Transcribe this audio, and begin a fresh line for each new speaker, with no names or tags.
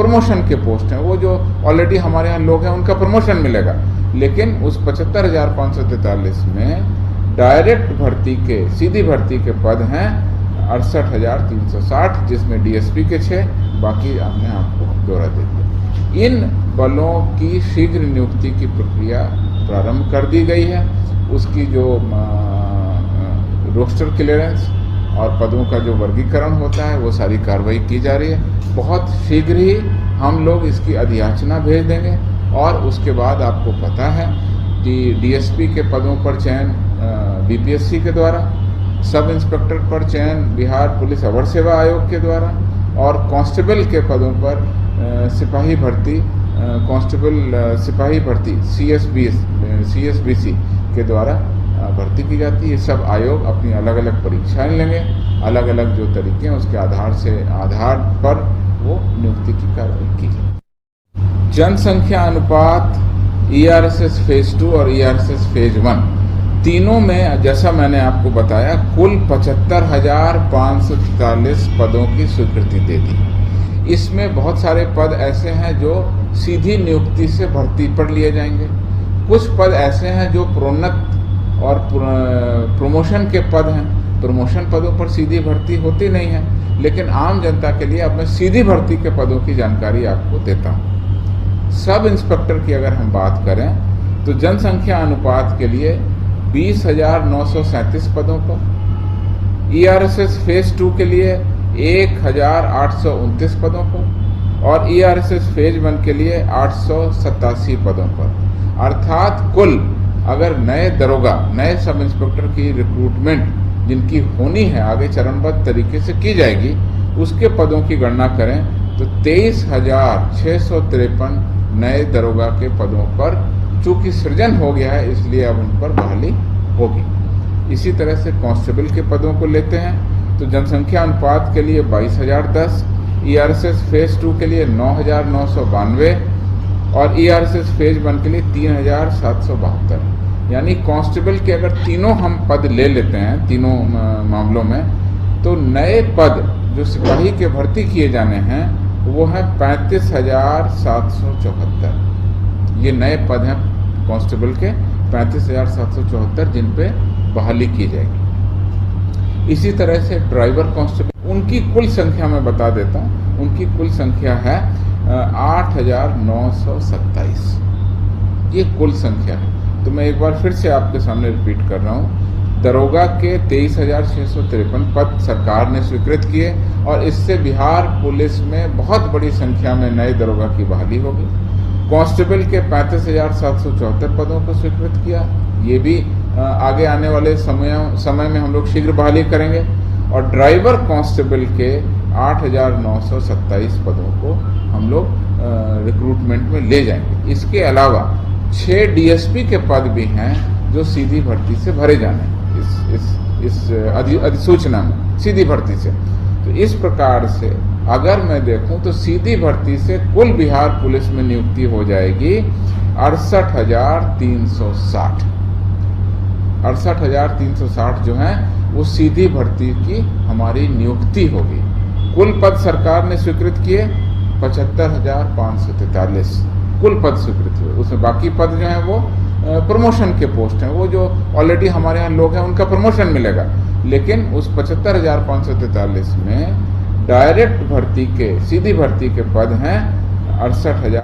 Promotion के post हैं, वो जो ऑलरेडी हमारे यहाँ लोग हैं उनका प्रमोशन मिलेगा। लेकिन उस 75,543 में डायरेक्ट भर्ती के, सीधी भर्ती के पद हैं 68,360, जिसमें डीएसपी के 6, बाकी हमने आपको ब्यौरा दे दिया। इन बलों की शीघ्र नियुक्ति की प्रक्रिया प्रारंभ कर दी गई है। उसकी जो रोस्टर क्लियरेंस और पदों का जो वर्गीकरण होता है वो सारी कार्रवाई की जा रही है। बहुत शीघ्र ही हम लोग इसकी अधियाचना भेज देंगे और उसके बाद आपको पता है कि डीएसपी के पदों पर चयन बीपीएससी के द्वारा, सब इंस्पेक्टर पर चयन बिहार पुलिस अवर सेवा आयोग के द्वारा और कांस्टेबल के पदों पर सिपाही भर्ती, कांस्टेबल सिपाही भर्ती सीएसबीसी के द्वारा भर्ती की जाती है। ये सब आयोग अपनी अलग अलग परीक्षाएं लेंगे, अलग अलग जो तरीके हैं उसके आधार पर वो नियुक्ति की कार्रवाई की जाए। जनसंख्या अनुपात ईआरएसएस फेज 2 और ईआरएसएस फेज 1 तीनों में, जैसा मैंने आपको बताया, कुल 75,543 पदों की स्वीकृति दे दी। इसमें बहुत सारे पद ऐसे हैं जो सीधी नियुक्ति से भर्ती पर लिए जाएंगे, कुछ पद ऐसे हैं जो प्रोन्नत और प्रमोशन के पद हैं। प्रमोशन पदों पर सीधी भर्ती होती नहीं है, लेकिन आम जनता के लिए अब मैं सीधी भर्ती के पदों की जानकारी आपको देता हूँ। सब इंस्पेक्टर की अगर हम बात करें तो जनसंख्या अनुपात के लिए 20,937 पदों पर, ईआरएसएस फेज 2 के लिए 1,829 पदों पर और ईआरएसएस फेज 1 के लिए 887 पदों पर। अर्थात कुल अगर नए दरोगा, नए सब इंस्पेक्टर की रिक्रूटमेंट जिनकी होनी है, आगे चरणबद्ध तरीके से की जाएगी, उसके पदों की गणना करें तो 23,653 नए दरोगा के पदों पर चूंकि सृजन हो गया है, इसलिए अब उन पर बहाली होगी। इसी तरह से कांस्टेबल के पदों को लेते हैं तो जनसंख्या अनुपात के लिए 22,010, ईआरएसएस फेज 2 के लिए 9,992 और ईआरएसएस फेज 1 के लिए 3,772। यानी कांस्टेबल के अगर तीनों हम पद ले लेते हैं, तीनों मामलों में, तो नए पद जो सिपाही के भर्ती किए जाने हैं वो है 35,774। ये नए पद हैं कांस्टेबल के 35,774, जिन पे बहाली की जाएगी। इसी तरह से ड्राइवर कांस्टेबल, उनकी कुल संख्या मैं बता देता हूँ। उनकी कुल संख्या है 8,927। ये कुल संख्या है। तो मैं एक बार फिर से आपके सामने रिपीट कर रहा हूँ। दरोगा के 23,653 पद सरकार ने स्वीकृत किए और इससे बिहार पुलिस में बहुत बड़ी संख्या में नए दरोगा की बहाली होगी। कांस्टेबल के 35,774 पदों को स्वीकृत किया, ये भी आगे आने वाले समय में हम लोग शीघ्र बहाली करेंगे। और ड्राइवर कांस्टेबल के 8,927 पदों को हम लोग रिक्रूटमेंट में ले जाएंगे। इसके अलावा 6 डीएसपी के पद भी हैं जो सीधी भर्ती से भरे जाने हैं इस अधिसूचना में, सीधी भर्ती से। तो इस प्रकार से अगर मैं देखूं तो सीधी भर्ती से कुल बिहार पुलिस में नियुक्ति हो जाएगी 68,360। 68,360 जो है वो सीधी भर्ती की हमारी नियुक्ति होगी। कुल पद सरकार ने स्वीकृत किए 75,543 कुल पद स्वीकृत हुए। उसमें बाकी पद जो हैं वो प्रमोशन के पोस्ट हैं, वो जो ऑलरेडी हमारे यहाँ लोग हैं उनका प्रमोशन मिलेगा। लेकिन उस 75,543 में डायरेक्ट भर्ती के, सीधी भर्ती के पद हैं 68,000।